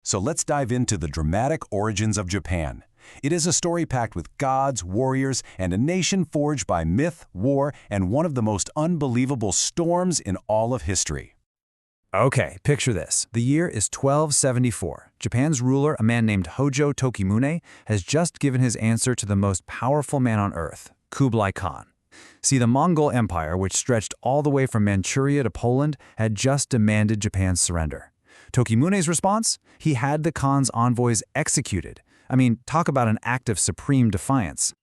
So let's dive into the dramatic origins of Japan. It is a story packed with gods, warriors, and a nation forged by myth, war, and one of the most unbelievable storms in all of history. Okay, picture this. The year is 1274. Japan's ruler, a man named Hojo Tokimune, has just given his answer to the most powerful man on earth, Kublai Khan. See, the Mongol Empire, which stretched all the way from Manchuria to Poland, had just demanded Japan's surrender. Tokimune's response? He had the Khan's envoys executed. I mean, talk about an act of supreme defiance.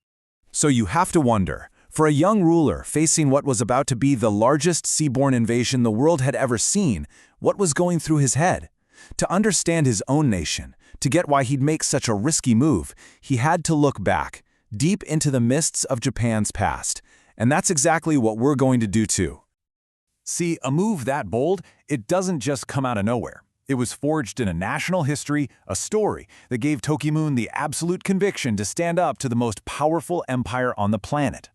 So you have to wonder, for a young ruler facing what was about to be the largest seaborne invasion the world had ever seen, what was going through his head? To understand his own nation, to get why he'd make such a risky move, he had to look back, deep into the mists of Japan's past. And that's exactly what we're going to do too. See, a move that bold, it doesn't just come out of nowhere. It was forged in a national history, a story that gave Tokimune the absolute conviction to stand up to the most powerful empire on the planet.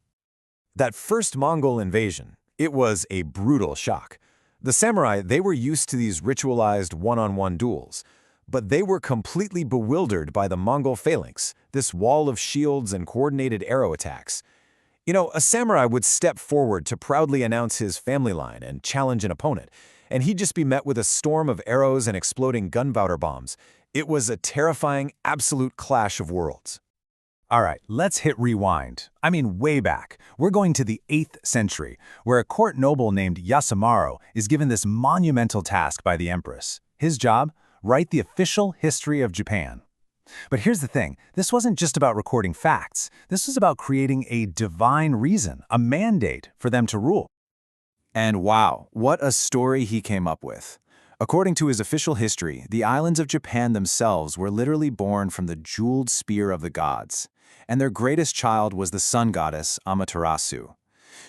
That first Mongol invasion, it was a brutal shock. The samurai, they were used to these ritualized one-on-one duels, but they were completely bewildered by the Mongol phalanx, this wall of shields and coordinated arrow attacks. You know, a samurai would step forward to proudly announce his family line and challenge an opponent, and he'd just be met with a storm of arrows and exploding gunpowder bombs. It was a terrifying, absolute clash of worlds. All right, let's hit rewind. I mean, way back. We're going to the 8th century, where a court noble named Yasumaro is given this monumental task by the empress. His job? Write the official history of Japan. But here's the thing, this wasn't just about recording facts. This was about creating a divine reason, a mandate for them to rule. And wow, what a story he came up with. According to his official history, the islands of Japan themselves were literally born from the jeweled spear of the gods, and their greatest child was the Sun Goddess Amaterasu.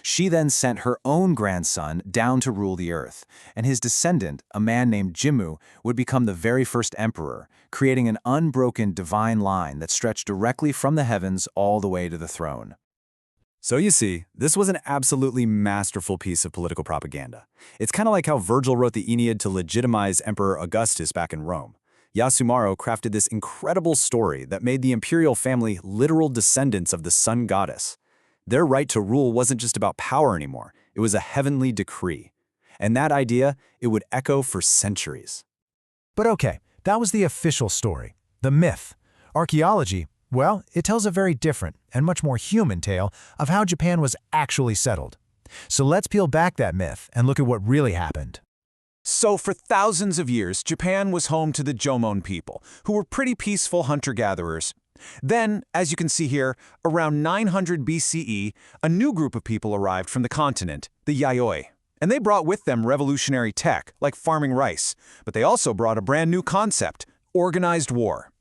She then sent her own grandson down to rule the earth, and his descendant, a man named Jimmu, would become the very first emperor, creating an unbroken divine line that stretched directly from the heavens all the way to the throne. So you see, this was an absolutely masterful piece of political propaganda. It's kind of like how Virgil wrote the Aeneid to legitimize Emperor Augustus back in Rome. Yasumaro crafted this incredible story that made the imperial family literal descendants of the Sun Goddess. Their right to rule wasn't just about power anymore, it was a heavenly decree. And that idea, it would echo for centuries. But okay, that was the official story, the myth. Archaeology, well, it tells a very different and much more human tale of how Japan was actually settled. So let's peel back that myth and look at what really happened. So for thousands of years, Japan was home to the Jomon people, who were pretty peaceful hunter-gatherers. Then, as you can see here, around 900 BCE, a new group of people arrived from the continent, the Yayoi. And they brought with them revolutionary tech, like farming rice, but they also brought a brand new concept, organized war.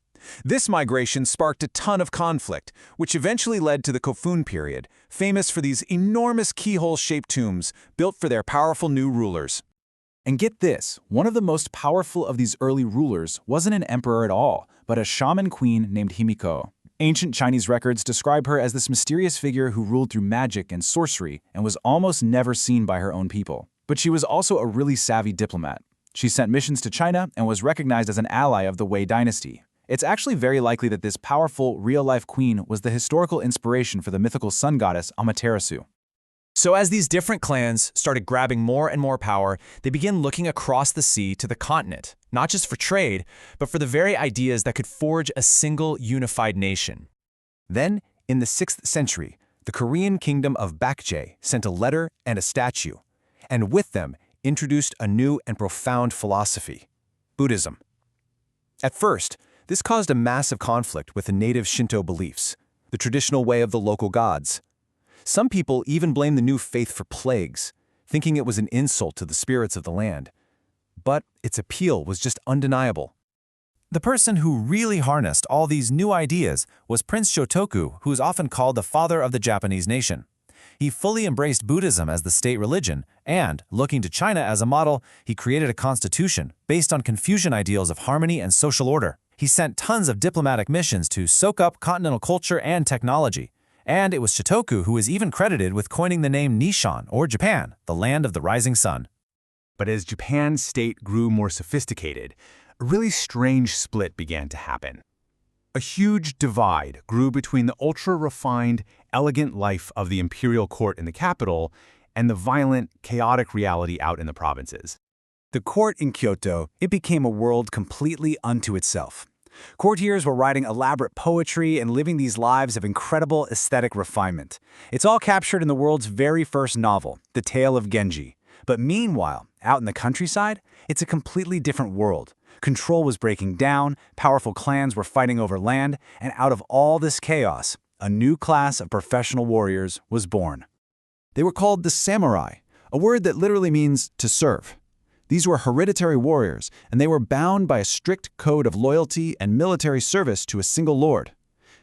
This migration sparked a ton of conflict, which eventually led to the Kofun period, famous for these enormous keyhole-shaped tombs built for their powerful new rulers. And get this, one of the most powerful of these early rulers wasn't an emperor at all, but a shaman queen named Himiko. Ancient Chinese records describe her as this mysterious figure who ruled through magic and sorcery and was almost never seen by her own people. But she was also a really savvy diplomat. She sent missions to China and was recognized as an ally of the Wei dynasty. It's actually very likely that this powerful, real-life queen was the historical inspiration for the mythical sun goddess Amaterasu. So as these different clans started grabbing more and more power, they began looking across the sea to the continent, not just for trade, but for the very ideas that could forge a single unified nation. Then, in the 6th century, the Korean Kingdom of Baekje sent a letter and a statue, and with them introduced a new and profound philosophy, Buddhism. At first, this caused a massive conflict with the native Shinto beliefs, the traditional way of the local gods. Some people even blamed the new faith for plagues, thinking it was an insult to the spirits of the land. But its appeal was just undeniable. The person who really harnessed all these new ideas was Prince Shotoku, who is often called the father of the Japanese nation. He fully embraced Buddhism as the state religion, and, looking to China as a model, he created a constitution based on Confucian ideals of harmony and social order. He sent tons of diplomatic missions to soak up continental culture and technology. And it was Shotoku who is even credited with coining the name Nishan, or Japan, the land of the rising sun. But as Japan's state grew more sophisticated, a really strange split began to happen. A huge divide grew between the ultra-refined, elegant life of the imperial court in the capital and the violent, chaotic reality out in the provinces. The court in Kyoto, it became a world completely unto itself. Courtiers were writing elaborate poetry and living these lives of incredible aesthetic refinement. It's all captured in the world's very first novel, The Tale of Genji. But meanwhile, out in the countryside, it's a completely different world. Control was breaking down, powerful clans were fighting over land, and out of all this chaos, a new class of professional warriors was born. They were called the samurai, a word that literally means to serve. These were hereditary warriors, and they were bound by a strict code of loyalty and military service to a single lord.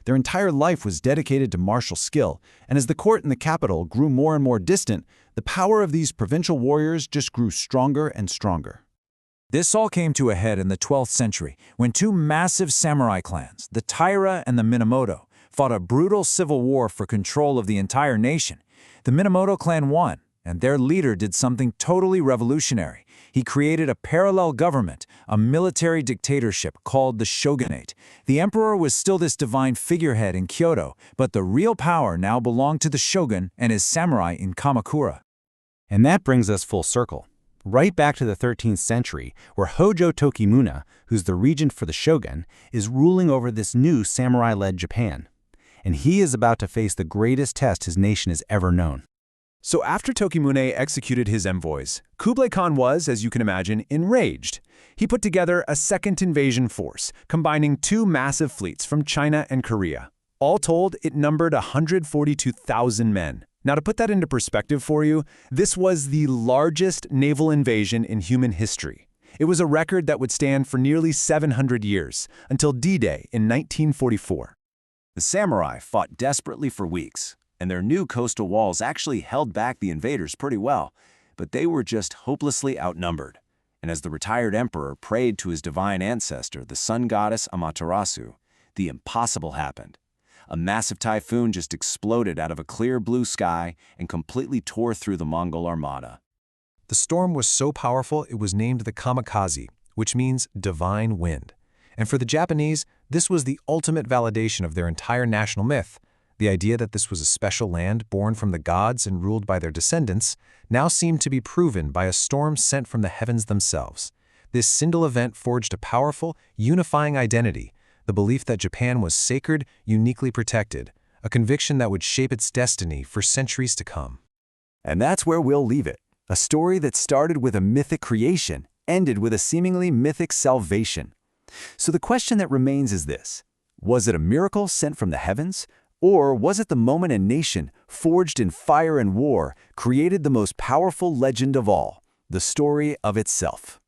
Their entire life was dedicated to martial skill, and as the court in the capital grew more and more distant, the power of these provincial warriors just grew stronger and stronger. This all came to a head in the 12th century when two massive samurai clans, the Taira and the Minamoto, fought a brutal civil war for control of the entire nation. The Minamoto clan won, and their leader did something totally revolutionary. He created a parallel government, a military dictatorship called the shogunate. The emperor was still this divine figurehead in Kyoto, but the real power now belonged to the shogun and his samurai in Kamakura. And that brings us full circle, right back to the 13th century, where Hojo Tokimuna, who's the regent for the shogun, is ruling over this new samurai-led Japan. And he is about to face the greatest test his nation has ever known. So after Tokimune executed his envoys, Kublai Khan was, as you can imagine, enraged. He put together a second invasion force, combining two massive fleets from China and Korea. All told, it numbered 142,000 men. Now, to put that into perspective for you, this was the largest naval invasion in human history. It was a record that would stand for nearly 700 years, until D-Day in 1944. The samurai fought desperately for weeks, and their new coastal walls actually held back the invaders pretty well, but they were just hopelessly outnumbered. And as the retired emperor prayed to his divine ancestor, the Sun Goddess Amaterasu, the impossible happened. A massive typhoon just exploded out of a clear blue sky and completely tore through the Mongol armada. The storm was so powerful it was named the kamikaze, which means divine wind. And for the Japanese, this was the ultimate validation of their entire national myth. The idea that this was a special land born from the gods and ruled by their descendants now seemed to be proven by a storm sent from the heavens themselves. This single event forged a powerful, unifying identity, the belief that Japan was sacred, uniquely protected, a conviction that would shape its destiny for centuries to come. And that's where we'll leave it. A story that started with a mythic creation, ended with a seemingly mythic salvation. So the question that remains is this: was it a miracle sent from the heavens? Or was it the moment a nation, forged in fire and war, created the most powerful legend of all, the story of itself?